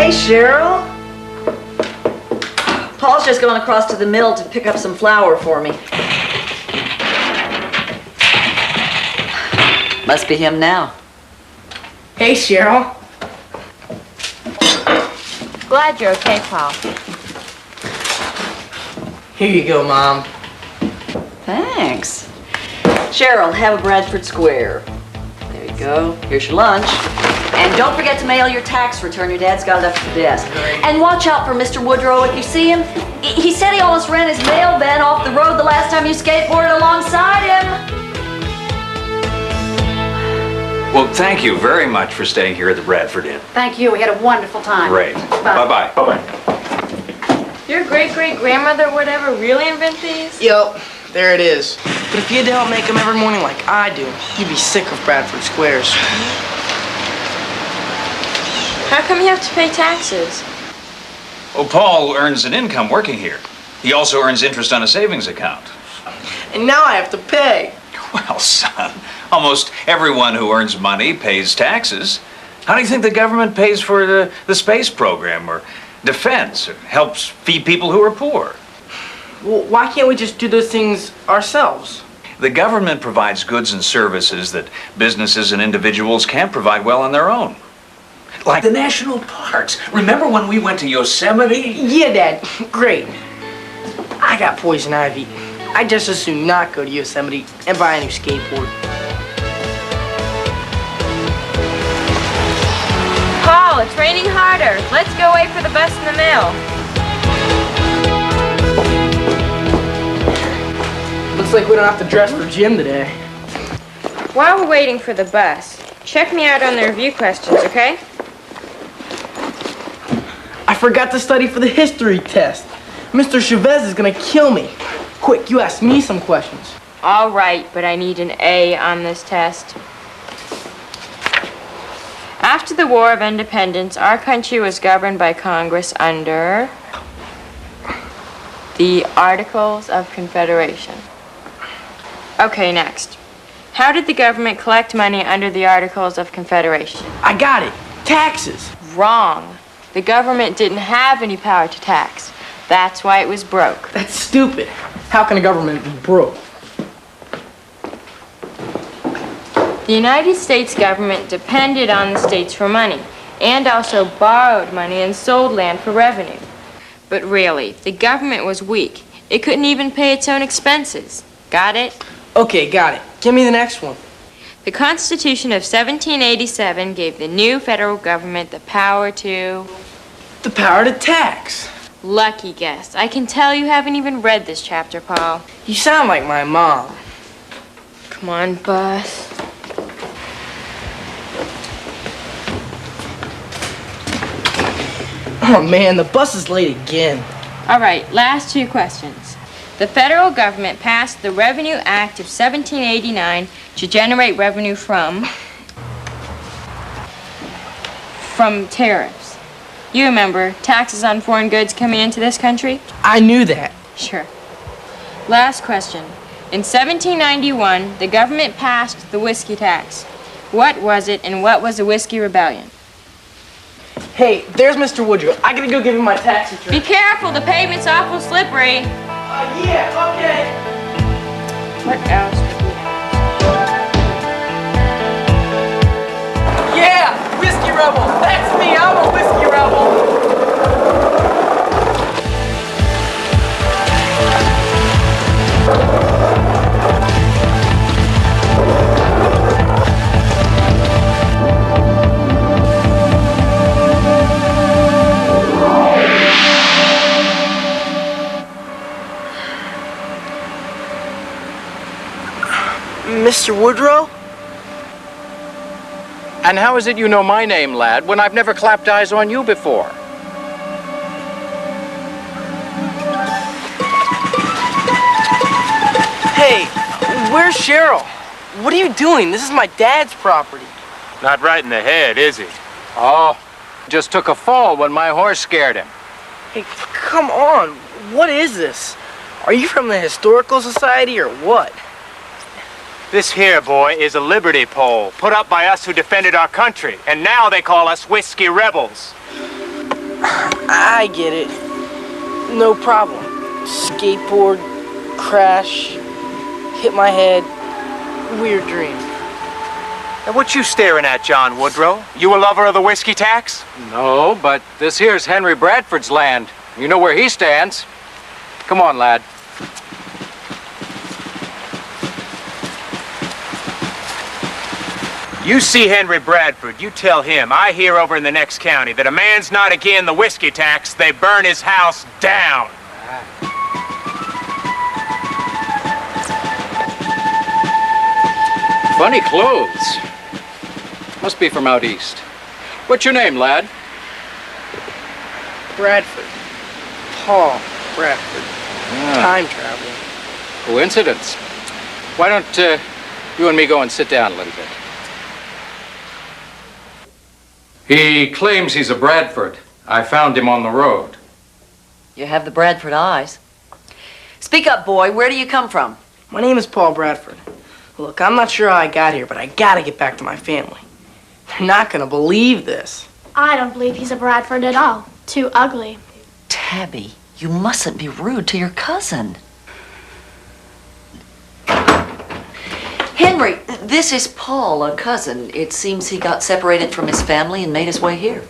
Hey, Cheryl. Paul's just gone across to the mill to pick up some flour for me. Must be him now. Hey, Cheryl. Glad you're okay, Paul. Here you go, Mom. Thanks. Cheryl, have a Bradford Square. There you go. Here's your lunch. And don't forget to mail your tax return. Your dad's got it up at the desk. Great. And watch out for Mr. Woodrow if you see him. He said he almost ran his mail van off the road the last time you skateboarded alongside him. Well, thank you very much for staying here at the Bradford Inn. Thank you. We had a wonderful time. Great. Bye. Bye-bye. Bye-bye. Your great-great-grandmother would ever really invent these? Yep, there it is. But if you had to help make them every morning like I do, you'd be sick of Bradford Squares. How come you have to pay taxes? Well, Paul earns an income working here. He also earns interest on a savings account. And now I have to pay. Well, son, almost everyone who earns money pays taxes. How do you think the government pays for the space program or defense or helps feed people who are poor? Well, why can't we just do those things ourselves? The government provides goods and services that businesses and individuals can't provide well on their own. Like the national parks. Remember when we went to Yosemite? Yeah, Dad. Great. I got poison ivy. I'd just as soon not go to Yosemite and buy a new skateboard. Paul, it's raining harder. Let's go wait for the bus in the mill. Looks like we don't have to dress for gym today. While we're waiting for the bus, check me out on the review questions, okay? I forgot to study for the history test. Mr. Chavez is gonna kill me. Quick, you ask me some questions. All right, but I need an A on this test. After the War of Independence, our country was governed by Congress under the Articles of Confederation. Okay, next. How did the government collect money under the Articles of Confederation? I got it. Taxes. Wrong. The government didn't have any power to tax. That's why it was broke. That's stupid. How can a government be broke? The United States government depended on the states for money and also borrowed money and sold land for revenue. But really, the government was weak. It couldn't even pay its own expenses. Got it? Okay, got it. Give me the next one. The Constitution of 1787 gave the new federal government the power to... The power to tax. Lucky guess. I can tell you haven't even read this chapter, Paul. You sound like my mom. Come on, bus. Oh man, the bus is late again. All right, last two questions. The federal government passed the Revenue Act of 1789 to generate revenue from tariffs. You remember, taxes on foreign goods coming into this country? I knew that. Sure. Last question. In 1791, the government passed the whiskey tax. What was it, and what was the Whiskey Rebellion? Hey, there's Mr. Woodrow. I gotta go give him my tax return. Be careful, the pavement's awful slippery. Yeah, okay. What else would we have? Yeah, Whiskey Rebel. That's me. I'm a Whiskey Rebel. Mr. Woodrow? And how is it you know my name, lad, when I've never clapped eyes on you before? Hey, where's Cheryl? What are you doing? This is my dad's property. Not right in the head, is he? Oh, just took a fall when my horse scared him. Hey, come on. What is this? Are you from the Historical Society or what? This here, boy, is a liberty pole put up by us who defended our country, and now they call us Whiskey Rebels. I get it. No problem. Skateboard, crash, hit my head, weird dream. And what you staring at, John Woodrow? You a lover of the whiskey tax? No, but this here's Henry Bradford's land. You know where he stands. Come on, lad. You see Henry Bradford, you tell him, I hear over in the next county that a man's not again the whiskey tax, they burn his house down. Funny clothes. Must be from out east. What's your name, lad? Bradford. Paul Bradford. Time travel. Coincidence. Why don't you and me go and sit down a little bit? He claims he's a Bradford. I found him on the road. You have the Bradford eyes. Speak up, boy. Where do you come from? My name is Paul Bradford. Look, I'm not sure how I got here, but I gotta get back to my family. They're not gonna believe this. I don't believe he's a Bradford at all. Too ugly. Tabby, you mustn't be rude to your cousin. Henry, this is Paul, a cousin. It seems he got separated from his family and made his way here.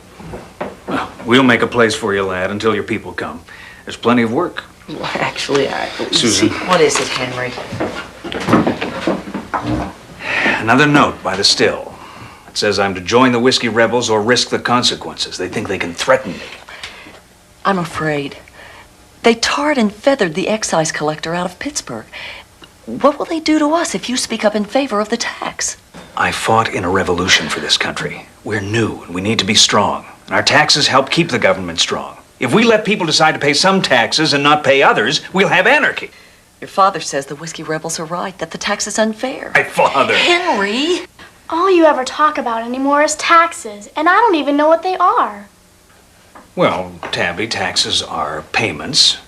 Well, we'll make a place for you, lad, until your people come. There's plenty of work. Well, actually, Susan. What is it, Henry? Another note by the still. It says I'm to join the whiskey rebels or risk the consequences. They think they can threaten me. I'm afraid. They tarred and feathered the excise collector out of Pittsburgh. What will they do to us if you speak up in favor of the tax? I fought in a revolution for this country. We're new and we need to be strong. And our taxes help keep the government strong. If we let people decide to pay some taxes and not pay others, we'll have anarchy. Your father says the whiskey rebels are right, that the tax is unfair. My father! Henry! All you ever talk about anymore is taxes, and I don't even know what they are. Well, Tabby, taxes are payments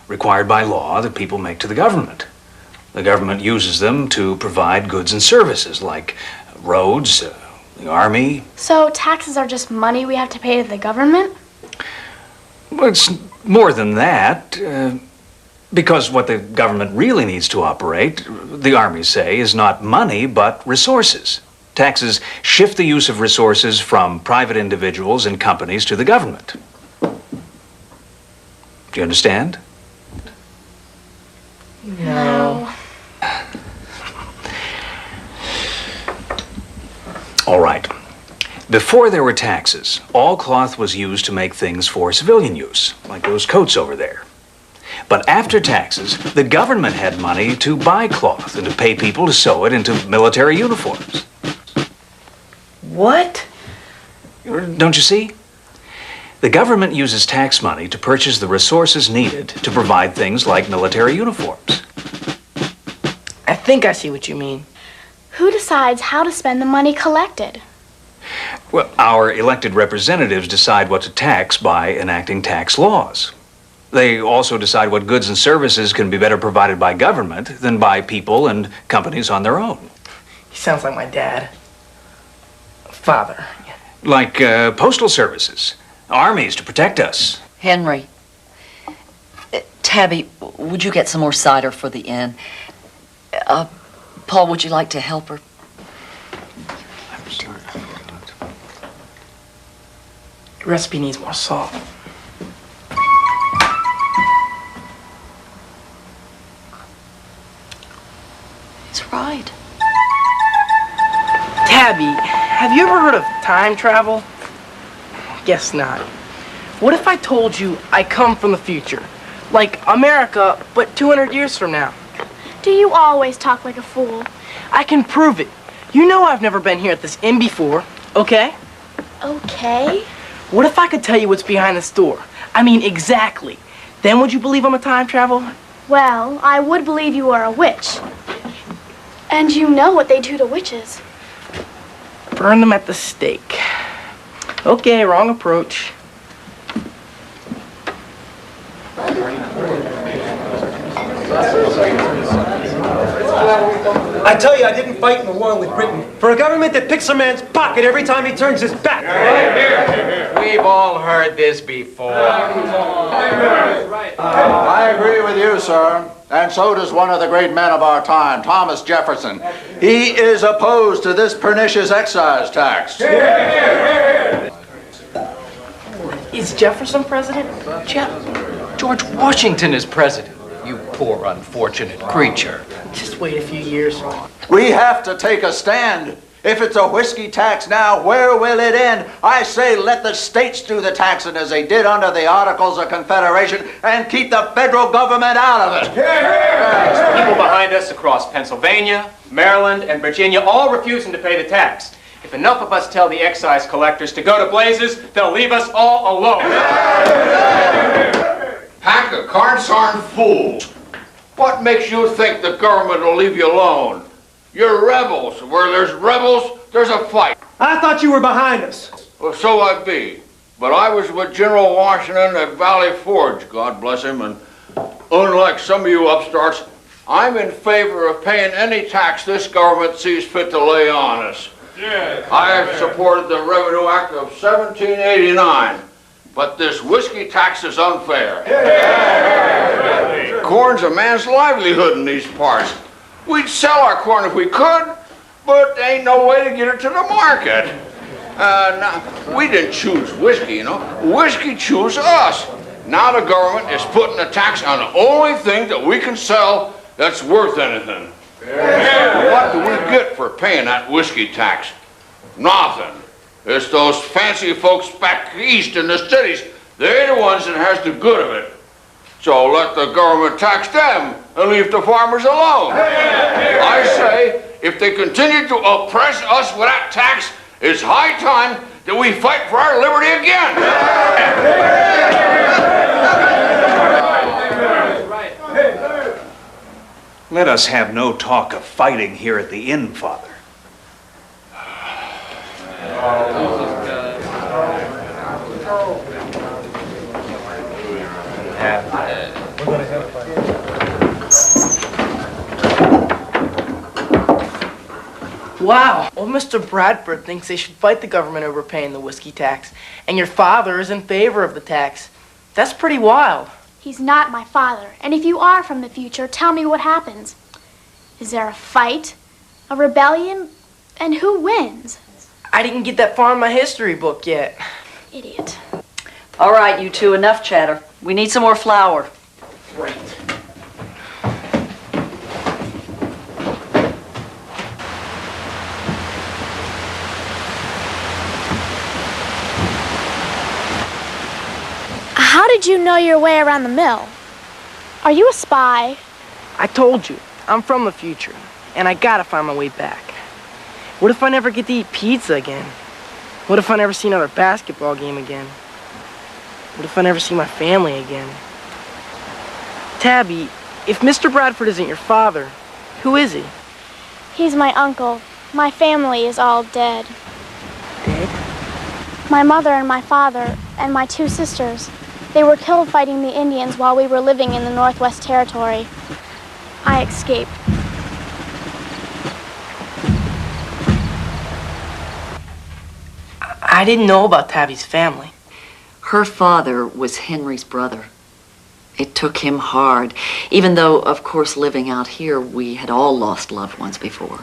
required by law that people make to the government. The government uses them to provide goods and services like roads, the army. So taxes are just money we have to pay to the government? Well, it's more than that. Because what the government really needs to operate, the armies say, is not money, but resources. Taxes shift the use of resources from private individuals and companies to the government. Do you understand? No. All right. Before there were taxes, all cloth was used to make things for civilian use, like those coats over there. But after taxes, the government had money to buy cloth and to pay people to sew it into military uniforms. What? Don't you see? The government uses tax money to purchase the resources needed to provide things like military uniforms. I think I see what you mean. Who decides how to spend the money collected? Well, our elected representatives decide what to tax by enacting tax laws. They also decide what goods and services can be better provided by government than by people and companies on their own. He sounds like my dad. Father. Like postal services, armies to protect us. Henry. Tabby, would you get some more cider for the inn? Paul, would you like to help her? The recipe needs more salt. He's right. Tabby, have you ever heard of time travel? Guess not. What if I told you I come from the future? Like America, but 200 years from now. Do you always talk like a fool? I can prove it. You know I've never been here at this inn before, okay? Okay. What if I could tell you what's behind this door? I mean, exactly. Then would you believe I'm a time traveler? Well, I would believe you are a witch. And you know what they do to witches. Burn them at the stake. Okay, wrong approach. I tell you, I didn't fight in the war with Britain for a government that picks a man's pocket every time he turns his back. We've all heard this before. I agree with you, sir. And so does one of the great men of our time, Thomas Jefferson. He is opposed to this pernicious excise tax. Is Jefferson president? George Washington is president. You poor unfortunate creature. Just wait a few years. We have to take a stand. If it's a whiskey tax now, where will it end? I say let the states do the taxing as they did under the Articles of Confederation and keep the federal government out of it. People behind us across Pennsylvania, Maryland, and Virginia all refusing to pay the tax. If enough of us tell the excise collectors to go to blazes, they'll leave us all alone. Pack of consarn fools. What makes you think the government will leave you alone? You're rebels. Where there's rebels, there's a fight. I thought you were behind us. Well, so I be. But I was with General Washington at Valley Forge, God bless him, and unlike some of you upstarts, I'm in favor of paying any tax this government sees fit to lay on us. I have supported the Revenue Act of 1789, but this whiskey tax is unfair. Corn's a man's livelihood in these parts. We'd sell our corn if we could, but ain't no way to get it to the market. Now, we didn't choose whiskey, you know. Whiskey chose us. Now the government is putting a tax on the only thing that we can sell that's worth anything. What do we get for paying that whiskey tax? Nothing. It's those fancy folks back east in the cities. They're the ones that has the good of it. So let the government tax them and leave the farmers alone. I say, if they continue to oppress us with that tax, it's high time that we fight for our liberty again. Let us have no talk of fighting here at the inn, Father. Wow. Well, Mr. Bradford thinks they should fight the government over paying the whiskey tax, and your father is in favor of the tax. That's pretty wild. He's not my father. And if you are from the future, tell me what happens. Is there a fight? A rebellion? And who wins? I didn't get that far in my history book yet. Idiot. All right, you two, enough chatter. We need some more flour. Right. How did you know your way around the mill? Are you a spy? I told you, I'm from the future, and I gotta find my way back. What if I never get to eat pizza again? What if I never see another basketball game again? What if I never see my family again? Tabby, if Mr. Bradford isn't your father, who is he? He's my uncle. My family is all dead. Dead? My mother and my father and my two sisters. They were killed fighting the Indians while we were living in the Northwest Territory. I escaped. I didn't know about Tabby's family. Her father was Henry's brother. It took him hard, even though, of course, living out here, we had all lost loved ones before.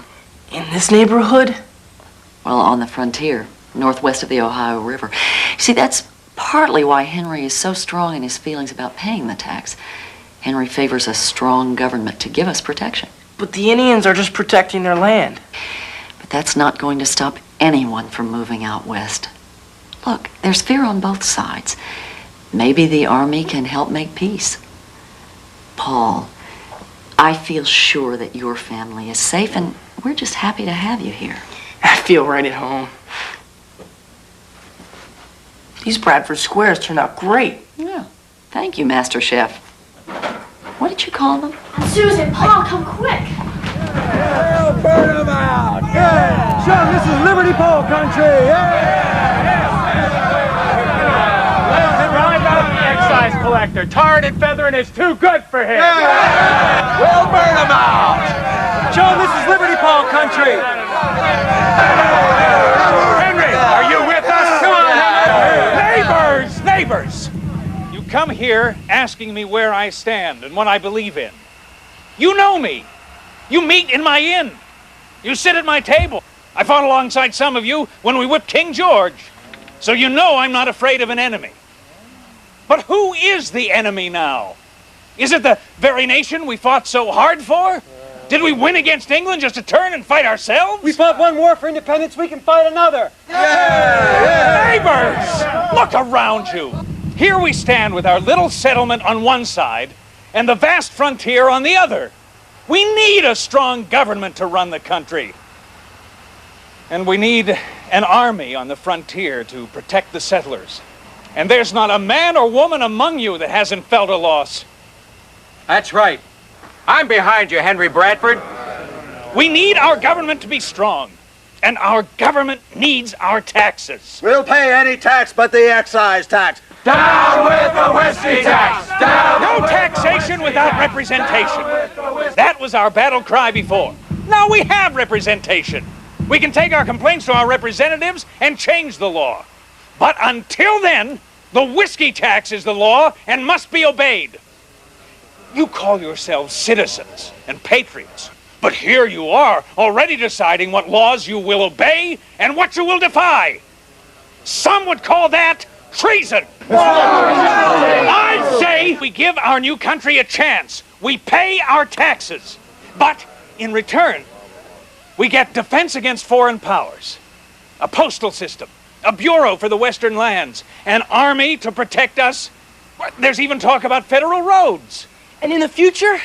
In this neighborhood? Well, on the frontier, northwest of the Ohio River. See, that's partly why Henry is so strong in his feelings about paying the tax. Henry favors a strong government to give us protection. But the Indians are just protecting their land. But that's not going to stop anyone from moving out west. Look, there's fear on both sides. Maybe the Army can help make peace. Paul, I feel sure that your family is safe, and we're just happy to have you here. I feel right at home. These Bradford squares turned out great. Yeah. Thank you, Master Chef. What did you call them? Susan, Paul, come quick. Yeah, burn them out. Yeah. Sean, this is Liberty Pole country. Excise collector, tarred and feathering is too good for him. We'll burn them out. Sean, this is Liberty Pole country. Henry, are you with us? Come on, Henry. here asking me where I stand and what I believe in. You know me. You meet in my inn. You sit at my table. I fought alongside some of you when we whipped King George. So you know I'm not afraid of an enemy. But who is the enemy now? Is it the very nation we fought so hard for? Did we win against England just to turn and fight ourselves? We fought one war for independence, we can fight another. Neighbors, look around you. Here we stand with our little settlement on one side and the vast frontier on the other. We need a strong government to run the country. And we need an army on the frontier to protect the settlers. And there's not a man or woman among you that hasn't felt a loss. That's right. I'm behind you, Henry Bradford. We need our government to be strong. And our government needs our taxes. We'll pay any tax but the excise tax. Down with the whiskey tax! Down No taxation without representation. That was our battle cry before. Now we have representation. We can take our complaints to our representatives and change the law. But until then, the whiskey tax is the law and must be obeyed. You call yourselves citizens and patriots, but here you are already deciding what laws you will obey and what you will defy. Some would call that treason. I say we give our new country a chance. We pay our taxes, but in return, we get defense against foreign powers, a postal system, a bureau for the western lands, an army to protect us. There's even talk about federal roads. And in the future,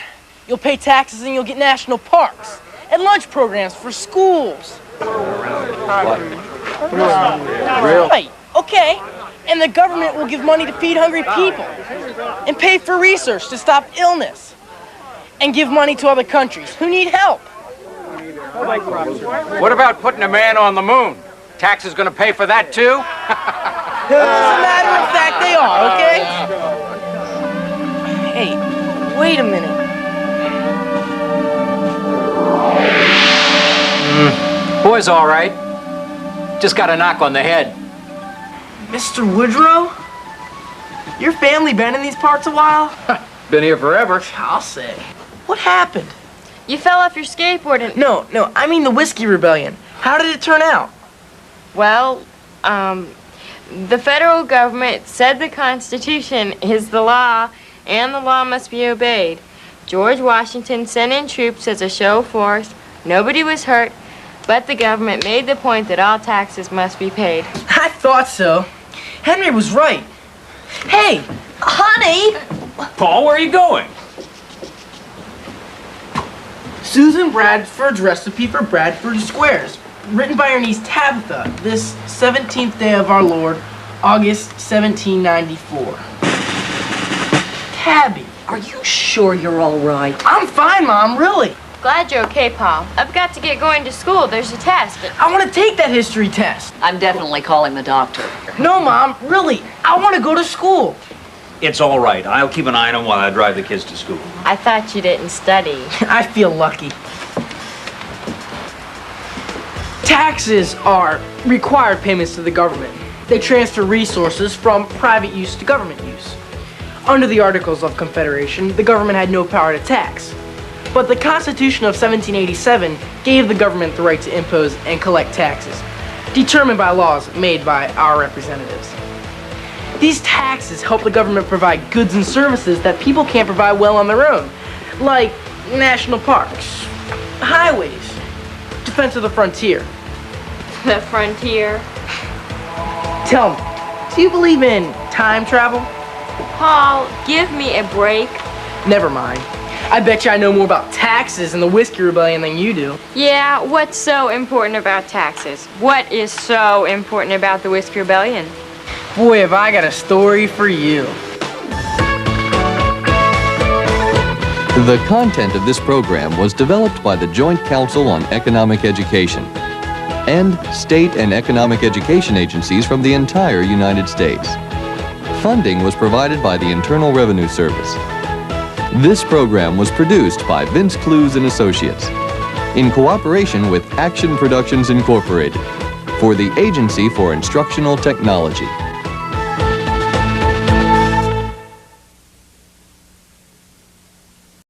you'll pay taxes and you'll get national parks and lunch programs for schools. Right, okay. And the government will give money to feed hungry people and pay for research to stop illness and give money to other countries who need help. What about putting a man on the moon? Tax is going to pay for that too? As a matter of fact, they are, okay? Hey, wait a minute. Boy's all right. Just got a knock on the head. Mr. Woodrow? Your family been in these parts a while? Been here forever. I'll say. What happened? You fell off your skateboard and... No, I mean the Whiskey Rebellion. How did it turn out? Well, the federal government said the Constitution is the law, and the law must be obeyed. George Washington sent in troops as a show of force. Nobody was hurt, but the government made the point that all taxes must be paid. I thought so. Henry was right. Hey, honey! Paul, where are you going? Susan Bradford's Recipe for Bradford Squares, written by her niece Tabitha, this 17th day of our Lord, August 1794. Tabby. Are you sure you're all right? I'm fine, Mom, really. Glad you're okay, Paul. I've got to get going to school. There's a test. I want to take that history test. I'm definitely calling the doctor. No, Mom, really. I want to go to school. It's all right. I'll keep an eye on him while I drive the kids to school. I thought you didn't study. I feel lucky. Taxes are required payments to the government. They transfer resources from private use to government use. Under the Articles of Confederation, the government had no power to tax. But the Constitution of 1787 gave the government the right to impose and collect taxes, determined by laws made by our representatives. These taxes help the government provide goods and services that people can't provide well on their own, like national parks, highways, defense of the frontier. The frontier. Tell me, do you believe in time travel? Paul, give me a break. Never mind. I bet you I know more about taxes and the Whiskey Rebellion than you do. Yeah, what's so important about taxes? What is so important about the Whiskey Rebellion? Boy, have I got a story for you. The content of this program was developed by the Joint Council on Economic Education and state and economic education agencies from the entire United States. Funding was provided by the Internal Revenue Service. This program was produced by Vince Clues and Associates in cooperation with Action Productions Incorporated for the Agency for Instructional Technology.